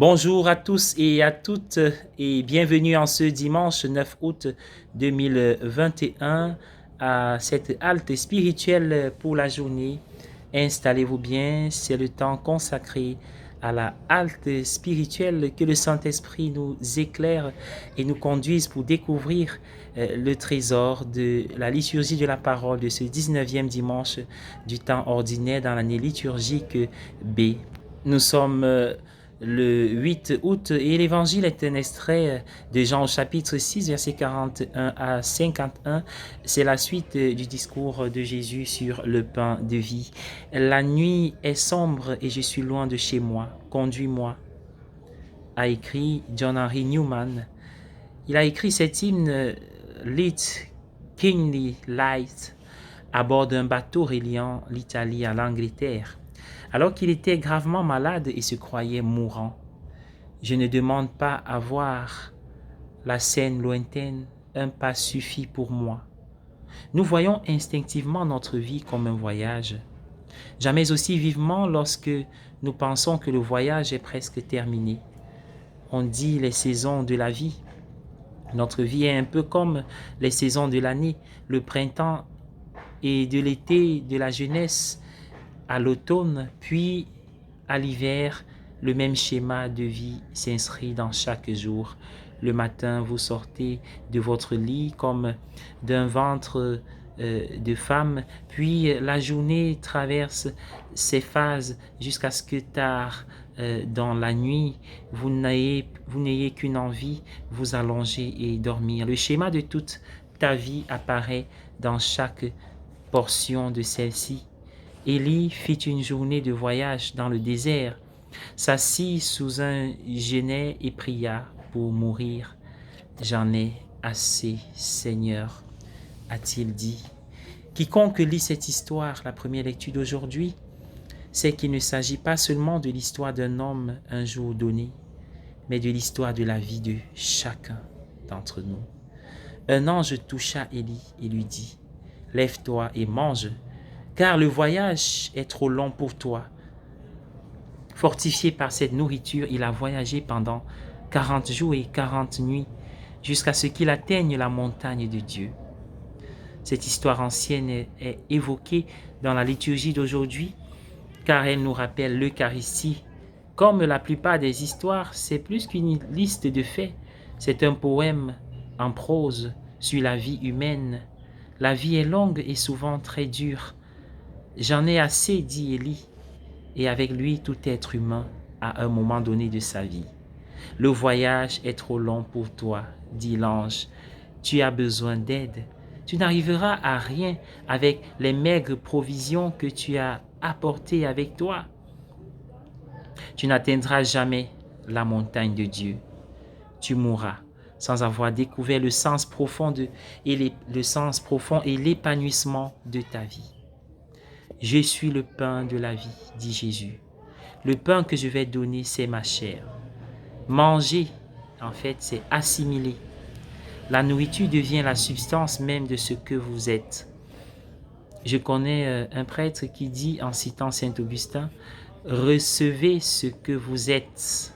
Bonjour à tous et à toutes et bienvenue en ce dimanche 9 août 2021 à cette halte spirituelle pour la journée. Installez-vous bien, c'est le temps consacré à la halte spirituelle, que le Saint-Esprit nous éclaire et nous conduise pour découvrir le trésor de la liturgie de la parole de ce 19e dimanche du temps ordinaire dans l'année liturgique B. Nous sommes le 8 août et l'évangile est un extrait de Jean au chapitre 6, versets 41 à 51. C'est la suite du discours de Jésus sur le pain de vie. La nuit est sombre et je suis loin de chez moi. Conduis-moi, a écrit John Henry Newman. Il a écrit cet hymne Lit Kingly Light à bord d'un bateau reliant l'Italie à l'Angleterre, alors qu'il était gravement malade et se croyait mourant. Je ne demande pas à voir la scène lointaine, un pas suffit pour moi. Nous voyons instinctivement notre vie comme un voyage, jamais aussi vivement lorsque nous pensons que le voyage est presque terminé. On dit les saisons de la vie. Notre vie est un peu comme les saisons de l'année, le printemps et de l'été, de la jeunesse à l'automne, puis à l'hiver. Le même schéma de vie s'inscrit dans chaque jour. Le matin, vous sortez de votre lit comme d'un ventre de femme, puis la journée traverse ces phases jusqu'à ce que tard dans la nuit, vous n'ayez qu'une envie, vous allonger et dormir. Le schéma de toute ta vie apparaît dans chaque portion de celle-ci. Élie fit une journée de voyage dans le désert, s'assit sous un genêt et pria pour mourir. J'en ai assez, Seigneur, a-t-il dit. Quiconque lit cette histoire, la première lecture d'aujourd'hui, sait qu'il ne s'agit pas seulement de l'histoire d'un homme un jour donné, mais de l'histoire de la vie de chacun d'entre nous. Un ange toucha Élie et lui dit, « Lève-toi et mange, car le voyage est trop long pour toi. » Fortifié par cette nourriture, il a voyagé pendant 40 jours et 40 nuits, jusqu'à ce qu'il atteigne la montagne de Dieu. Cette histoire ancienne est évoquée dans la liturgie d'aujourd'hui, car elle nous rappelle l'Eucharistie. Comme la plupart des histoires, c'est plus qu'une liste de faits, c'est un poème en prose sur la vie humaine. La vie est longue et souvent très dure. J'en ai assez, dit Élie, et avec lui tout être humain à un moment donné de sa vie. Le voyage est trop long pour toi, dit l'ange. Tu as besoin d'aide. Tu n'arriveras à rien avec les maigres provisions que tu as apportées avec toi. Tu n'atteindras jamais la montagne de Dieu. Tu mourras sans avoir découvert le sens profond et l'épanouissement de ta vie. Je suis le pain de la vie, dit Jésus. Le pain que je vais donner, c'est ma chair. Manger, en fait, c'est assimiler. La nourriture devient la substance même de ce que vous êtes. Je connais un prêtre qui dit, en citant saint Augustin, « Recevez ce que vous êtes ».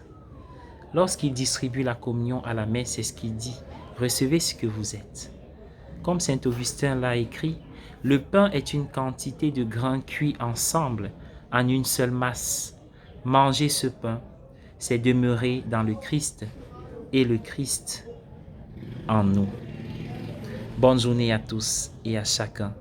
Lorsqu'il distribue la communion à la messe, c'est ce qu'il dit, « Recevez ce que vous êtes ». Comme saint Augustin l'a écrit, le pain est une quantité de grains cuits ensemble en une seule masse. Manger ce pain, c'est demeurer dans le Christ et le Christ en nous. Bonne journée à tous et à chacun.